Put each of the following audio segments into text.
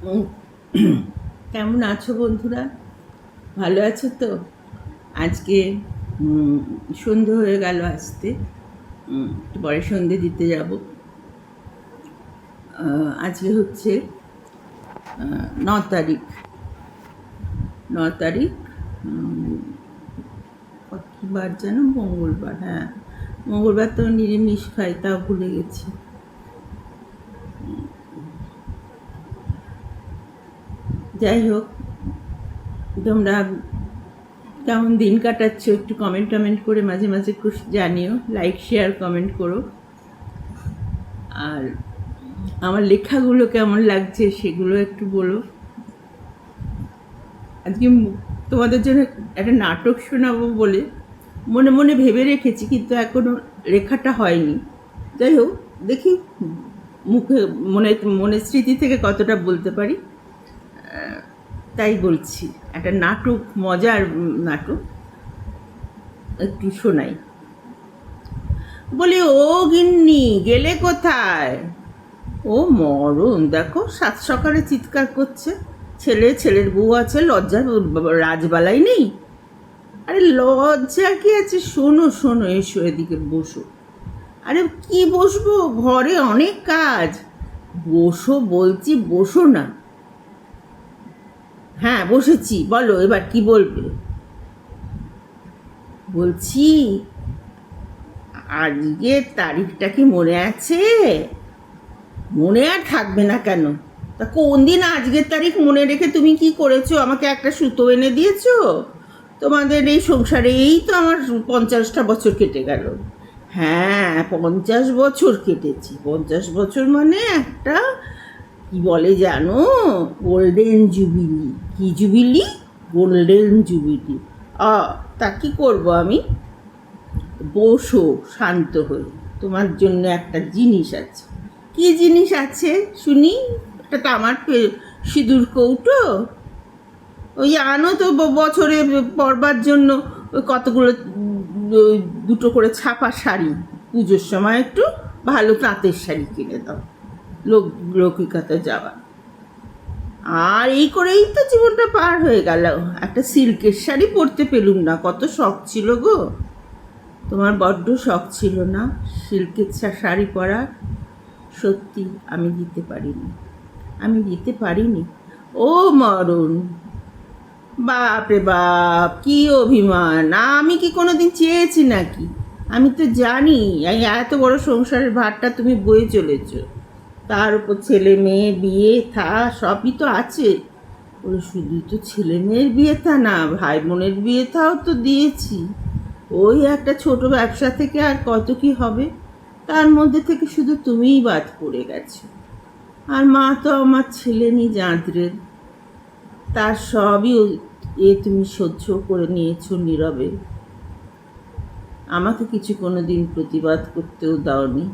উম, কেমন আছো বন্ধুরা? ভালো আছো তো? আজকে সন্ধে হয়ে গেল আসতে। একটু পরে সন্ধে দিতে যাব। আজকে হচ্ছে 9 তারিখ। 9 তারিখ। কি বার যেন? মঙ্গলবার। হ্যাঁ, মঙ্গলবার তো নিরামিষ খাই, তাও ভুলে গেছি। যাই হোক, তোমরা কেমন দিন কাটাচ্ছ একটু কমেন্ট করে মাঝে মাঝে একটু জানিও। লাইক, শেয়ার, কমেন্ট করো। আর আমার লেখাগুলো কেমন লাগছে সেগুলো একটু বলো। আজকে তোমাদের জন্য একটা নাটক শোনাবো বলে মনে মনে ভেবে রেখেছি, কিন্তু এখনো লেখাটা হয়নি। যাই হোক, দেখি মুখে মনে মনের স্মৃতি থেকে কতটা বলতে পারি। তাই বলছি, একটা নাটক, মজার নাটক একটু শোনাই। বলি, ও গিন্নি, গেলে কোথায়? ও মরণ, দেখো সাত সকালে চিৎকার করছে। ছেলের বউ আছে, লজ্জার রাজবালাই নেই। আরে লজ্জা কি আছে? শোনো শোনো, এসো এদিকে বসো। আরে কি বসবো, ঘরে অনেক কাজ। বসো বলছি, বসো না। হ্যাঁ বসেছি, বলো এবার কি বলবে। বলছি, আজকের তারিখটা কি মনে আছে? মনে আর থাকবে না কেন? তা কোন দিন আজকের তারিখ মনে রেখে তুমি কি করেছো? আমাকে একটা সুতো এনে দিয়েছো? তোমাদের এই সংসারে এই তো আমার 50টা বছর কেটে গেল। হ্যাঁ, 50 বছর কেটেছে। 50 বছর মানে একটা, কি বলে জানো, গোল্ডেন জুবিলি। কি জুবিলি? Golden jubilee. আ তা কি করবো আমি? বসো শান্ত হয়ে, তোমার জন্য একটা জিনিস আছে। কি জিনিস আছে শুনি? একটা তামার সিঁদুর কৌটো। ওই আনো তো বছরে পরবার জন্য। ওই কতগুলো ওই দুটো করে ছাপা শাড়ি। পুজোর সময় একটু ভালো তাঁতের শাড়ি কিনে দাও, লৌকিকতা যাওয়া। আর এই করেই তো জীবনটা পার হয়ে গেল। একটা সিল্কের শাড়ি পরতে পেলুম না, কত শখ ছিল গো। তোমার বড্ড শখ ছিল না সিল্কের শাড়ি পরার? সত্যি আমি দিতে পারিনি, আমি দিতে পারিনি। ও মরণ, বাপ রে বাপ, কি অভিমান! আমি কি কোনোদিন চেয়েছি নাকি? আমি তো জানি এই এত বড় সংসারের ভারটা তুমি বয়ে চলেছ। তার উপর ছেলে মেয়ে বিয়ে থা সবই তো আছে। ওই শুধু তো ছেলে মেয়ের বিয়ে থা না, ভাই বোনের বিয়ে থাও তো দিয়েছি। ওই একটা ছোট ব্যবসা থেকে আর কত কি হবে? তার মধ্যে থেকে শুধু তুমিই বাদ পড়ে গেছো। আর মা তো আমার ছেলে নি জাঁতরের। তার সবই তুমি সহ্য করে নিয়েছো নীরবে। আমাকে কিছু কোনোদিন প্রতিবাদ করতেও দাওনি।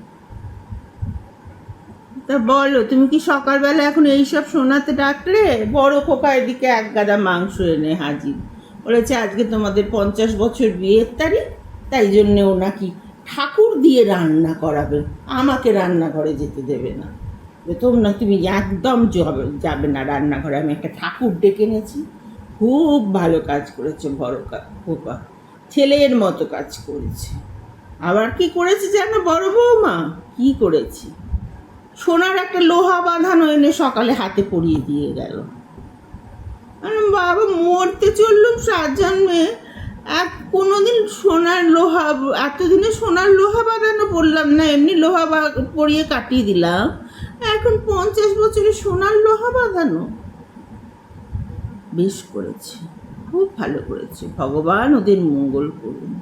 তা বলো, তুমি কি সকালবেলা এখন এইসব শোনাতে ডাকলে? বড় খোকা এদিকে এক গাদা মাংস এনে হাজির। বলেছে আজকে তোমাদের 50 বছর বিয়ের তারিখ, তাই জন্যে ও নাকি ঠাকুর দিয়ে রান্না করাবে, আমাকে রান্নাঘরে যেতে দেবে না। তুমি একদম যাবে না রান্নাঘরে। আমি একটা ঠাকুর ডেকে এনেছি। খুব ভালো কাজ করেছে বড় খোকা, ছেলের মতো কাজ করেছে। আবার কি করেছে জানো বড় বৌমা? কি করেছি? সোনার একটা লোহা বাঁধানো এনে সকালে হাতে পরিয়ে দিয়ে গেল। বাবা, মরতে চললুম 7 জন্মে এক কোনোদিন সোনার লোহা, এতদিনে সোনার লোহা বাঁধানো পড়লাম না, এমনি লোহা পরিয়ে কাটিয়ে দিলাম। এখন 50 বছরে সোনার লোহা বাঁধানো! বেশ করেছে, খুব ভালো করেছে, ভগবান ওদের মঙ্গল করুন।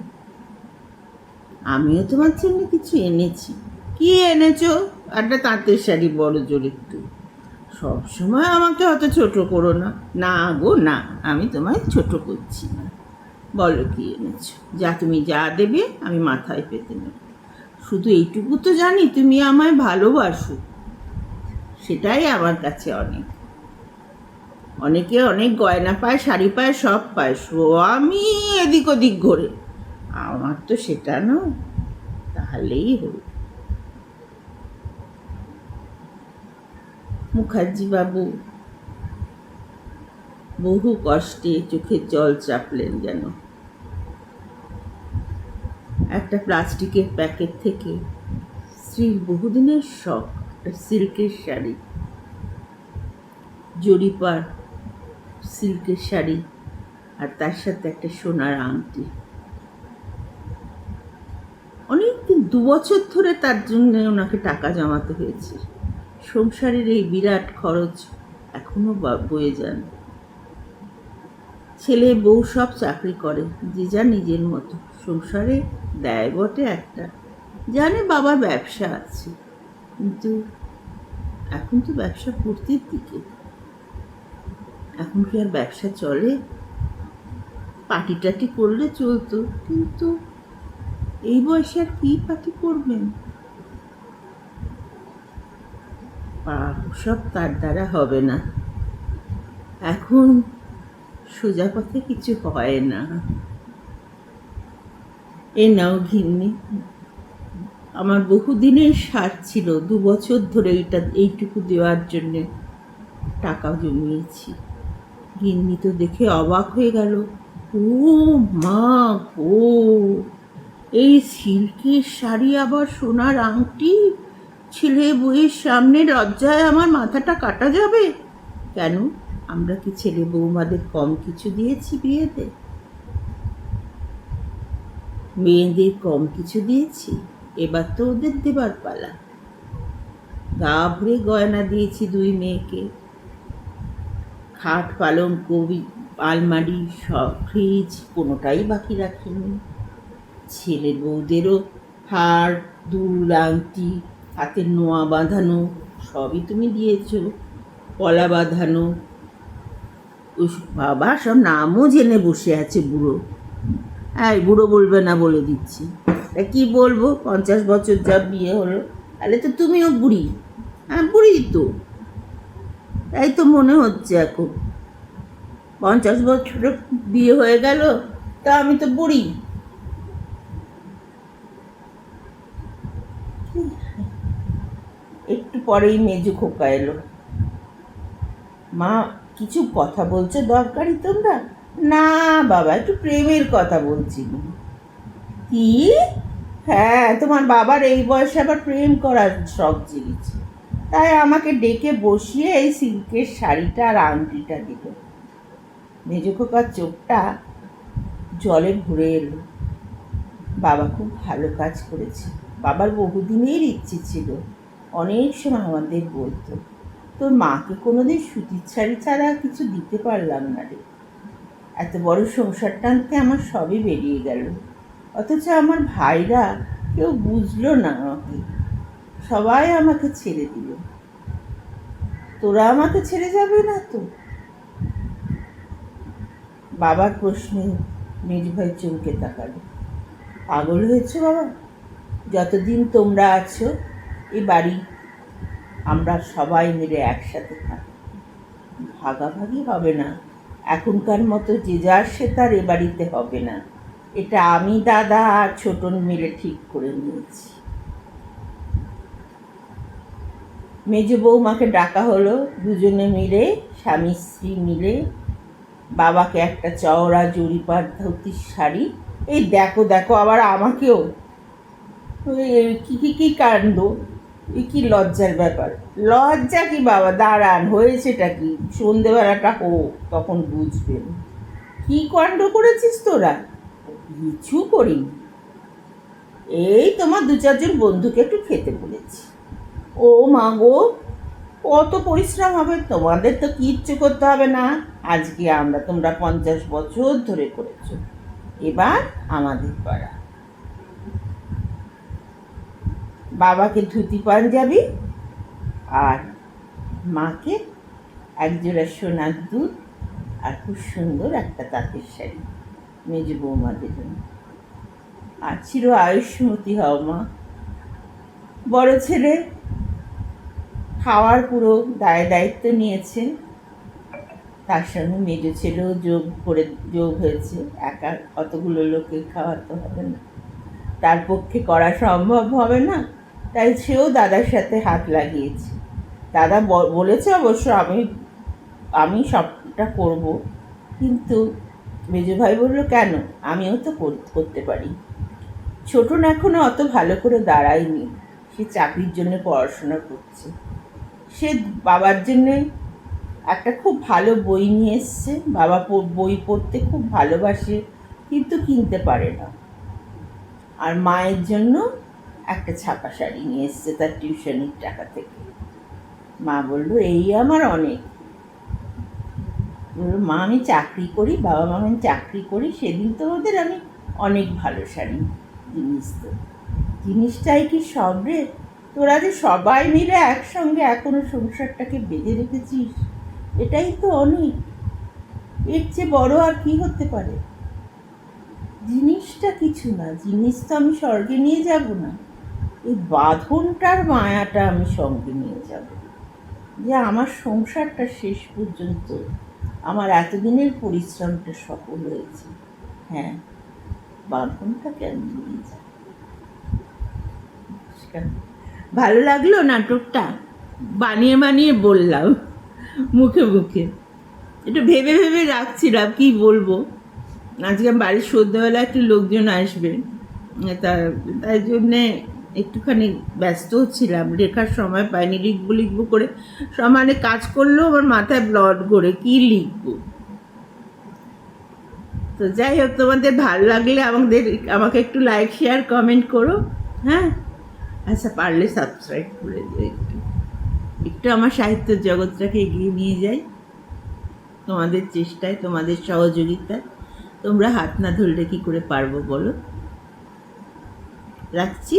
আমিও তোমার জন্য কিছু এনেছি। কি এনেছো? একটা তাঁতের শাড়ি, বড় জোর একটু। সবসময় আমাকে অত ছোট করো না। না গো না, আমি তোমায় ছোট করছি না। বলো কি এনেছো? তুমি যা দেবে আমি মাথায় পেতে নেব। শুধু এইটুকু তো জানি, তুমি আমায় ভালোবাসো। সেটাই আমার কাছে অনেক। অনেকে অনেক গয়না পায়, শাড়ি পায়, সব পায়, আমি এদিক ওদিক ঘোরে। আমার তো সেটা নয়। তাহলেই হল। মুখার্জি বাবু, বহু কষ্টে চোখের জল চাপলেন যেন। একটা প্লাস্টিকের প্যাকেট থেকে স্ত্রীর বহুদিনের শখ একটা সিল্কের শাড়ি, জরিপার সিল্কের শাড়ি, আর তার সাথে একটা সোনার আংটি। অনেকদিন 2 বছর ধরে তার জন্য ওনাকে টাকা জমাতে হয়েছে। সংসারের এই বিরাট খরচ এখনো বয়ে যান। ছেলে বউ সব চাকরি করে, যে যা নিজের মতো। সংসারে দেয় বটে একটা, জানে বাবার ব্যবসা আছে, কিন্তু এখন তো ব্যবসা পূর্তির দিকে। এখন কি আর ব্যবসা চলে? পার্টি টাটি করলে চলতো, কিন্তু এই বয়সে আর কি পার্টি করবেন? সব তার দ্বারা হবে না। এখন সোজা পথে কিছু হয় না। এ নাও ঘিন্নি, আমার বহুদিনের স্বাদ ছিল, 2 বছর ধরে এইটুকু দেওয়ার জন্যে টাকা জমিয়েছি। গিন্নি তো দেখে অবাক হয়ে গেল। ও মা গো, এই সিল্কের শাড়ি আবার সোনার আংটি, ছেলে বউয়ের সামনে লজ্জায় আমার মাথাটা কাটা যাবে। কেন, আমরা কি ছেলে বৌমাদের কম কিছু দিয়েছি বিয়েতে? মেয়েদের কম কিছু দিয়েছি? এবার তো ওদের দেবার পালা। গা ভরে গয়না দিয়েছি 2 মেয়েকে। খাট, পালঙ্ক, আলমারি, সব, ফ্রিজ, কোনোটাই বাকি রাখিনি। ছেলে বউদেরও হার, দুল, আংটি, হাতের নোয়া বাঁধানো সবই তুমি দিয়েছো, পলা বাঁধানো। ওই বাবা সব নামও জেনে বসে আছে বুড়ো। হ্যাঁ, বুড়ো বলবে না বলে দিচ্ছি। তা কি বলবো, 50 বছর যা বিয়ে হলো, তাহলে তো তুমিও বুড়ি। হ্যাঁ, বুড়ি তো, তাই তো মনে হচ্ছে এখন। 50 বছর বিয়ে হয়ে গেল, তা আমি তো বুড়ি। একটু পরেই মেজো খোকা এলো। মা, কিছু কথা বলছো দরকারি তোমরা? না বাবা, একটু প্রেমের কথা বলছি। কি? হ্যাঁ, তোমার বাবার এই বয়সে আবার প্রেম করার শখ জেগেছে, তাই আমাকে ডেকে বসিয়ে এই সিল্কের শাড়িটা আর আংটিটা দিল। মেজো খোকার চোখটা জলে ভরে এলো। বাবা খুব ভালো কাজ করেছে। বাবার বহুদিনের ইচ্ছে ছিল, অনেক সময় আমাদের বলতো, তোর মাকে কোনোদিন সুতির শাড়ি ছাড়া কিছু দিতে পারলাম না রে। এত বড় সংসার টানতে আমার সবই বেরিয়ে গেল, অথচ আমার ভাইরা কেউ বুঝলো না আমাকে, সবাই আমাকে ছেড়ে দিল। তোরা আমাকে ছেড়ে যাবে না তো? বাবার প্রশ্নে মেজ ভাই চমকে তাকালো। পাগল হয়েছে বাবা? যতদিন তোমরা আছো এই বাড়ি আমরা সবাই মিলে একসাথে থাকি, ভাগাভাগি হবে না। এখনকার মতো যে যার সে তার এ বাড়িতে হবে না। এটা আমি, দাদা আর ছোটন মিলে ঠিক করে নিয়েছি। মেজ বৌমাকে ডাকা হলো। দুজনে মিলে, স্বামী স্ত্রী মিলে বাবাকে একটা চওড়া জরিপার ধুতির শাড়ি, এই দেখো দেখো আবার আমাকেও, কি কাণ্ড, এ কি লজ্জার ব্যাপার। লজ্জা কি বাবা, দাঁড়ান, হয়েছেটা কি? সন্ধেবেলাটা হোক, তখন বুঝবেন। কি কাণ্ড করেছিস তোরা? কিছু করিনি, এই তোমার 2-4 জন বন্ধুকে একটু খেতে বলেছি। ও মা গো, কত পরিশ্রম হবে, তোমাদের তো কিচ্ছু করতে হবে না। আজকে তোমরা 50 বছর ধরে করেছো, এবার আমাদের পাড়া। বাবাকে ধুতি পাঞ্জাবি আর মাকে একজোড়া সোনার দুধ আর খুব সুন্দর একটা তাঁতের শাড়ি মেজ বৌমাদের জন্য। আর চির আয়ুষ্মতী হও মা। বড় ছেলে খাওয়ার পুরো দায়িত্ব নিয়েছে, তার সঙ্গে মেজো ছেলেও যোগ হয়েছে। একা অতগুলো লোকে খাওয়াতে হবে না, তার পক্ষে করা সম্ভব হবে না, তাই সেও দাদার সাথে হাত লাগিয়েছে। দাদা বলেছে অবশ্য, আমি সব নাটকটা করব, কিন্তু মেজো ভাই বললো কেন, আমিও তো করতে পারি। ছোটন এখনো অত ভালো করে দাঁড়ায়নি, সে চাকরির জন্য পড়াশোনা করছে। সে বাবার জন্যে একটা খুব ভালো বই নিয়ে এসছে, বাবা বই পড়তে খুব ভালোবাসে কিন্তু কিনতে পারে না। আর মায়ের জন্য একটা ছাপা শাড়ি নিয়ে এসছে তার টিউশনির টাকা থেকে। মা বললো এই আমার অনেক। বললো মা আমি চাকরি করি, বাবা মা আমি চাকরি করি, সেদিন তো ওদের আমি অনেক ভালো শাড়ি জিনিস তো, জিনিসটাই কি সব রে, তোরা যে সবাই মিলে একসঙ্গে এখনো সংসারটাকে বেঁধে রেখেছিস, এটাই তো অনেক। এর চেয়ে বড় আর কি হতে পারে? জিনিসটা কিছু না, জিনিস তো আমি স্বর্গে নিয়ে যাব না, এই বাঁধনটার মায়াটা আমি সঙ্গে নিয়ে যাব, যে আমার সংসারটা শেষ পর্যন্ত আমার এতদিনের পরিশ্রমটা সফল হয়েছে। হ্যাঁ, বাঁধনটাকে আমি নিয়ে যাব। ভালো লাগলো নাটকটা, বানিয়ে বানিয়ে বললাম মুখে মুখে, একটু ভেবে ভেবে রাখছিলাম কি বলবো। আজকে বাড়ির সন্ধ্যাবেলা একটু লোকজন আসবে, তাই জন্যে একটুখানি ব্যস্ত ছিলাম, লেখার সময় পাইনি, লিখবো লিখবো করে সমানে কাজ করলেও আমার মাথায় ব্লড করে কি লিখবো। তো যাই হোক, তোমাদের ভালো লাগলে আমাকে একটু লাইক শেয়ার কমেন্ট করো। হ্যাঁ, আচ্ছা পারলে সাবস্ক্রাইব করে দিও, একটু আমার সাহিত্য জগৎটাকে এগিয়ে নিয়ে যাই তোমাদের চেষ্টায়, তোমাদের সহযোগিতায়। তোমরা হাত না ধরলে কি করে পারবো বলো। রাখছি।